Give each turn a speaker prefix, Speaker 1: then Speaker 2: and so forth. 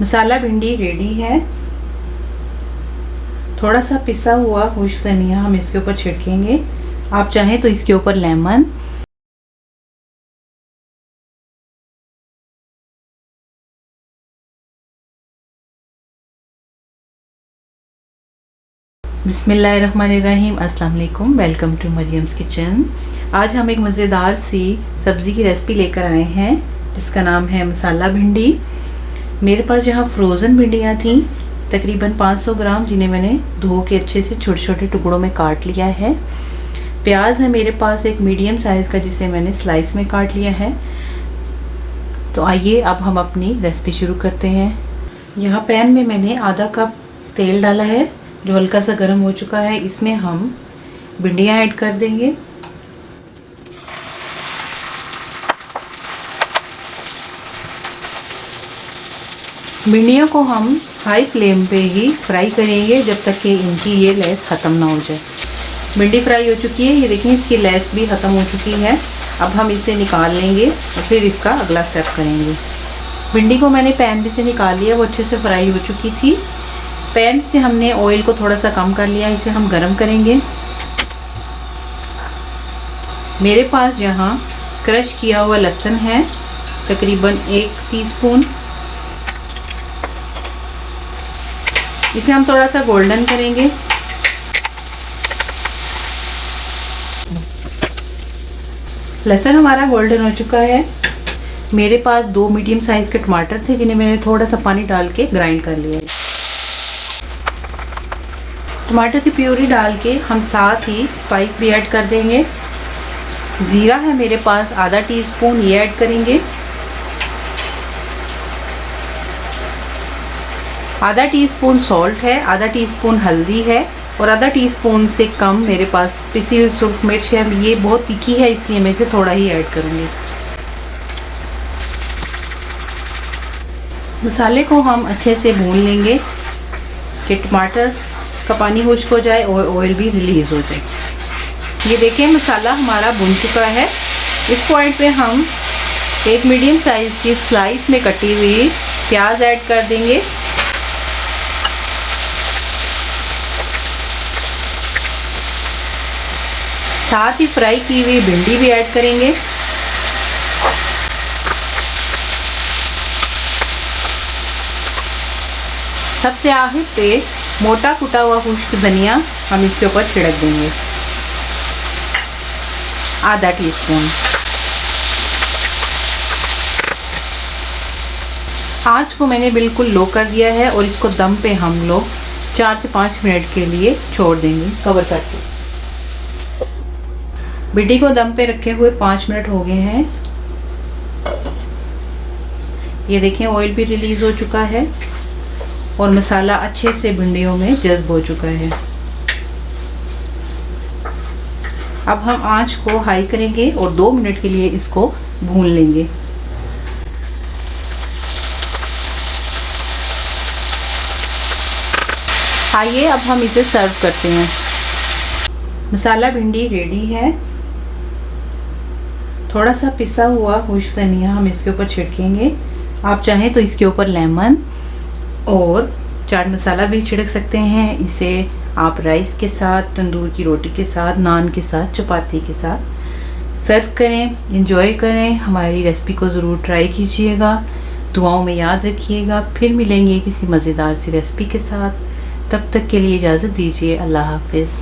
Speaker 1: मसाला भिंडी रेडी है। थोड़ा सा पिसा हुआ खुश्क धनिया हम इसके ऊपर छिड़केंगे। आप चाहें तो इसके ऊपर लेमन, बिस्मिल्लाहिर्रहमानिर्रहीम। अस्सलाम वालेकुम, वेलकम टू मरियम्स किचन। आज हम एक मज़ेदार सी सब्ज़ी की रेसिपी लेकर आए हैं जिसका नाम है मसाला भिंडी। मेरे पास यहाँ फ्रोज़न भिंडियाँ थी तकरीबन 500 ग्राम, जिन्हें मैंने धो के अच्छे से छोटे छोटे टुकड़ों में काट लिया है। प्याज है मेरे पास एक मीडियम साइज़ का, जिसे मैंने स्लाइस में काट लिया है। तो आइए अब हम अपनी रेसिपी शुरू करते हैं। यहाँ पैन में मैंने आधा कप तेल डाला है जो हल्का सा गर्म हो चुका है। इसमें हम भिंडियाँ ऐड कर देंगे। भिंडियों को हम हाई फ्लेम पे ही फ्राई करेंगे जब तक कि इनकी ये लेस ख़त्म ना हो जाए। भिंडी फ्राई हो चुकी है, ये देखिए इसकी लेस भी ख़त्म हो चुकी है। अब हम इसे निकाल लेंगे और फिर इसका अगला स्टेप करेंगे। भिंडी को मैंने पैन में से निकाल लिया, वो अच्छे से फ्राई हो चुकी थी। पैन से हमने ऑयल को थोड़ा सा कम कर लिया, इसे हम गरम करेंगे। मेरे पास यहाँ क्रश किया हुआ लहसुन है तकरीबन 1 टीस्पून। इसे हम थोड़ा सा गोल्डन करेंगे। लहसुन हमारा गोल्डन हो चुका है। मेरे पास 2 मीडियम साइज़ के टमाटर थे जिन्हें मैंने थोड़ा सा पानी डाल के ग्राइंड कर लिया है। टमाटर की प्यूरी डाल के हम साथ ही स्पाइस भी ऐड कर देंगे। ज़ीरा है मेरे पास आधा टीस्पून, ये ऐड करेंगे। आधा टीस्पून सॉल्ट है, आधा टीस्पून हल्दी है और आधा टीस्पून से कम मेरे पास पिसी हुई सूरख मिर्च है। ये बहुत तीखी है इसलिए मैं इसे थोड़ा ही ऐड करूँगी। मसाले को हम अच्छे से भून लेंगे कि टमाटर का पानी खुश्क हो जाए और ऑयल भी रिलीज़ हो जाए। ये देखिए मसाला हमारा भुन चुका है। इस पॉइंट पे हम एक मीडियम साइज़ की स्लाइस में कटी हुई प्याज ऐड कर देंगे। साथ ही फ्राई की हुई भिंडी भी ऐड करेंगे। सबसे आखिर पे मोटा कुटा हुआ खुश्क धनिया हम इसके ऊपर छिड़क देंगे, आधा टीस्पून। आंच को मैंने बिल्कुल लो कर दिया है और इसको दम पे हम लोग 4 से 5 मिनट के लिए छोड़ देंगे कवर करके। भिंडी को दम पे रखे हुए 5 मिनट हो गए हैं। ये देखें ऑयल भी रिलीज हो चुका है और मसाला अच्छे से भिंडियों में जज्ब हो चुका है। अब हम आंच को हाई करेंगे और 2 मिनट के लिए इसको भून लेंगे। आइए अब हम इसे सर्व करते हैं। मसाला भिंडी रेडी है। थोड़ा सा पिसा हुआ खुश्क धनिया हम इसके ऊपर छिड़केंगे। आप चाहें तो इसके ऊपर लेमन और चाट मसाला भी छिड़क सकते हैं। इसे आप राइस के साथ, तंदूर की रोटी के साथ, नान के साथ, चपाती के साथ सर्व करें, एंजॉय करें। हमारी रेसिपी को ज़रूर ट्राई कीजिएगा, दुआओं में याद रखिएगा। फिर मिलेंगे किसी मज़ेदार सी रेसिपी के साथ। तब तक के लिए इजाज़त दीजिए। अल्लाह हाफिज़।